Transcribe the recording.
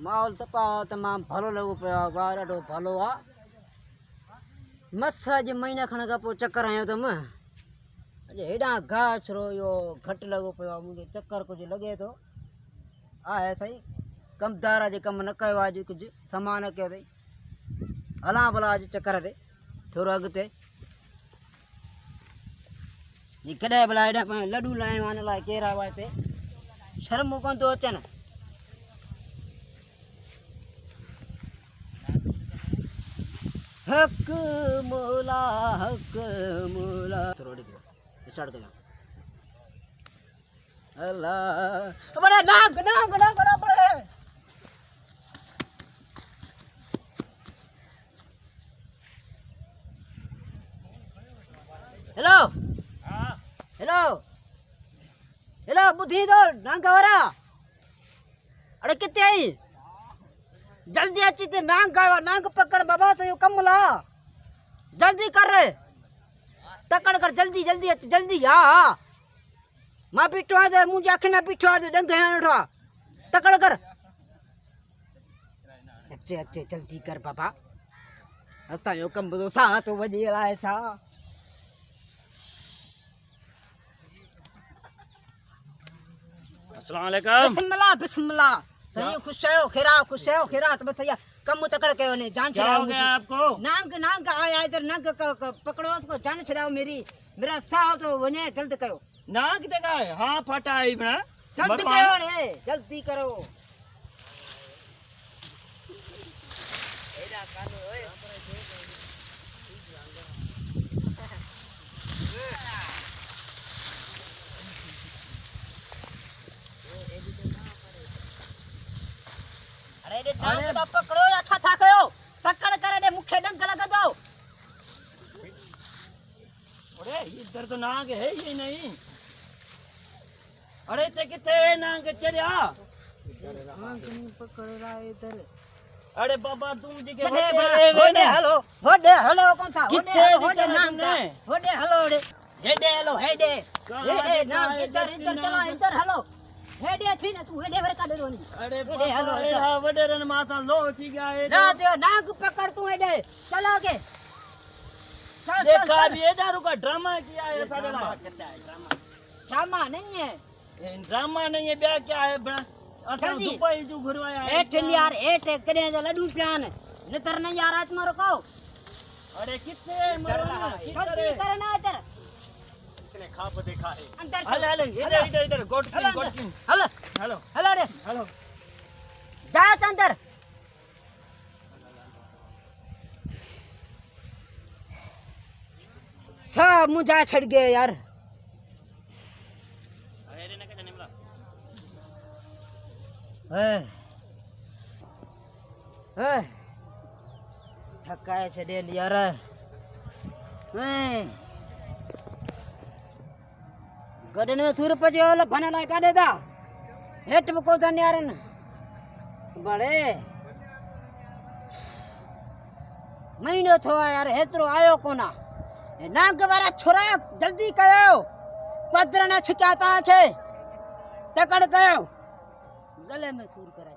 माहौल सपा तमाम भलो लगो पियो आहे वाह ॾाढो भलो आहे मस्त अॼु महीना खण खां पोइ चकर आयो अथमि अॼु हेॾां घाह छरो इहो घटि लॻो पियो आहे मुंहिंजो चकर कुझु लॻे थो आहे साईं कमदार अॼु कमु न कयो आहे अॼु कुझु समान न कयो अथई हलां भला अॼु चकर ते थोरो अॻिते ही कॾहिं भला हेॾा पाण लॾूं लाहियूं हिन लाइ केरु आयो आहे हिते शर्म कोन थो अचनि हक मोला थोरो स्टार्ट कयां अल्लाह बड़े नाग नाग नाग ना बड़े हेलो हेलो हेलो बुद्धि तो नांग वारा अरे कितने आई जल्दी अची ते नांग आयो नांग पकड़ बाबा तो यो कम ला जल्दी कर रे तकड़ कर जल्दी जल्दी अच जल्दी हां मां पीठो आ दे मुझे आंख ना पीठो आ दे डंग उठा तकड़ कर अच्छे अच्छे जल्दी कर बाबा असा यो कम बदो सा तो वजे लाए छा अस्सलाम वालेकुम बिस्मिल्लाह बिस्मिल्लाह सही खुश है खैरा तो बस सही कम तकड़ के ने जान छड़ाओ मुझे आपको नांग नांग आया इधर नांग पकड़ो उसको जान छड़ाओ मेरा साहब तो वने जल्द करो नाक देखा है हां फटा है बना जल्द करो ने जल्दी करो एडा कानो ओए अरे नांग तो पकड़ो अच्छा था कयो पकड़ कर दे मुखे डंग लगा दो अरे इधर तो नाक है ही नहीं अरे ते किथे नाक चढ़या नांग नहीं पकड़ रहा है इधर अरे बाबा तुम जी के होडे हेलो कौन था होडे नांग होडे हेलो हेडे नांग इधर चला इधर हेलो हेडे थी ना तू हेडे वर का डरो नहीं अरे हेलो हां वडेरन माथा लो थी गया है ना ते नांग पकड़ तू हेडे चला के देखा ये दारू का ड्रामा किया है सारे ड्रामा नहीं है ड्रामा नहीं है ब्याह क्या है बड़ा असल दुबई जो घुरवाया है एट यार एट कने जो लड्डू प्यान नितर नहीं यार आज मारो को अरे कितने मरना जल्दी करना इधर इसने खाप देखा है अंदर हेलो इधर गोट हेलो हेलो रे हेलो जा अंदर सब मुझा छड़ गए यार अरे न कने निमला थकाए छड़े यार गडन में सूर पजो ल फना ला काडे दा हेट में को था यार बड़े महीनो थो यार हेतरो आयो कोना नाग वाला छोरा जल्दी कयो पत्र न छिकाता छे तकड़ कयो गले में सूर कराए